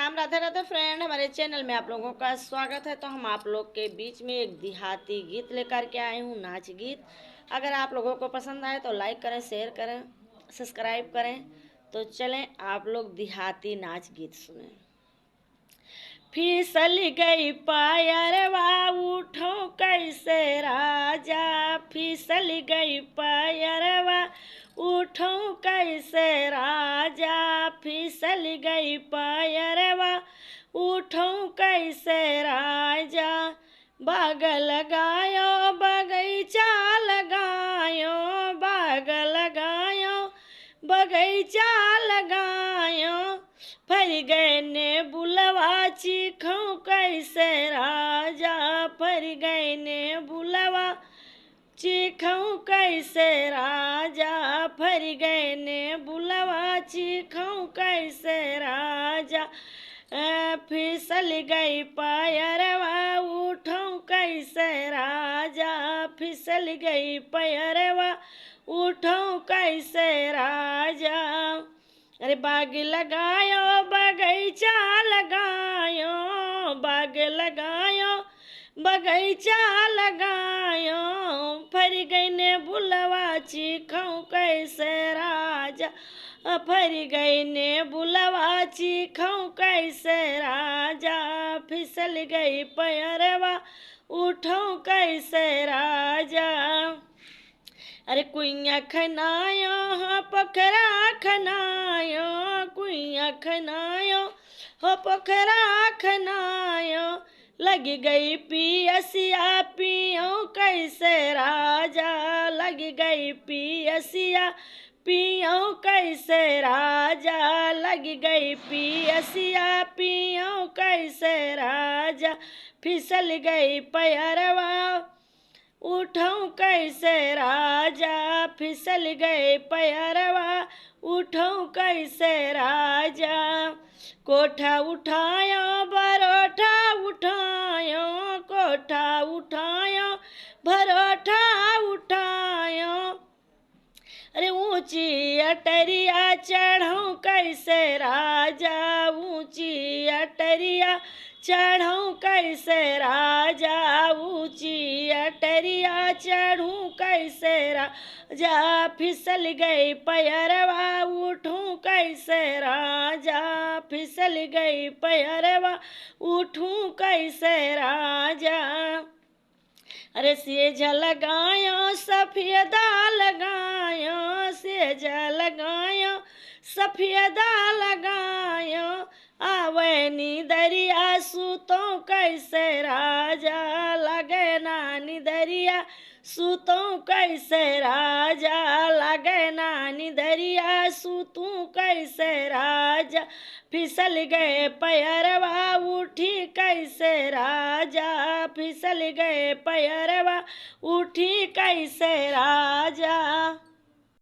Ram Radhe Radhe friend, हमारे channel में आप लोगों का स्वागत है। तो हम आप लोग के बीच में एक देहाती गीत लेकर के आए हूँ, नाच गीत। अगर आप लोगों को पसंद आए तो लाइक करें, शेयर करें, सब्सक्राइब करें। तो चलें आप लोग देहाती नाच गीत सुने। फिसल गई पायरवा उठो कैसे राजा, फिसल गई पायरवा उठो कैसे राजा, फिसल गई पायरवा उठो कैसे राजा। बाग लगायो बगीचा लगायो, बाग लगायो बगीचा लगायो, फर गए ने बुलवा चीखो कैसे राजा, फर गए ने बुलवा चीखो कैसे राजा, फर गए ने बुलवा चीखो कैसे राजा। फिसल गई पायरवा उठो कैसे राजा, फिसल गई पायरवा उठो कैसे राजा। अरे बाग लगायो बगीचा लगायो, बाग लगायो बगीचा लगायो, फर गई ने बुलवा चीखो कैसे राजा, फर गई ने बुलवा चीखो कैसे राजा। फिसल गई पैरवा उठो कैसे राजा। अरे कुइया खनायो हाँ पोखरा खनायो, कुइया खनायो हो पोखरा खनायो, लग गई पियसिया पियो कैसे राजा, लग गई पियसिया पियो कैसे राजा, लग गई पियसिया पियो कैसे राजा। फिसल गई पैरवा उठो कैसे राजा, फिसल गए पैरवा उठो कैसे राजा। कोठा उठायो बरोठा उठायो, कोठा उठायो भरोठा उठायो, अरे ऊंची अटरिया चढ़ो कैसे राजा, ऊंची अटरिया चढ़ो कैसे राजा, ऊंची अटरिया चढ़ूं कैसे राजा। फिसल गई पैरवा उठूं कैसे राजा, फिसल गई पैरवा उठूं कैसे राजा। अरे सेज लगायो सफेदा लगायो, सेज लगायो सफेदा लगायो, आवे नीदरिया सुतो कैसे राजा, लगे नानी दरिया सुतो कैसे राजा, लगे नानी दरिया सुतू कैसे राजा। फिसल गए पैरवा उठी कैसे राजा, फिसल गए पैरवा उठी कैसे राजा।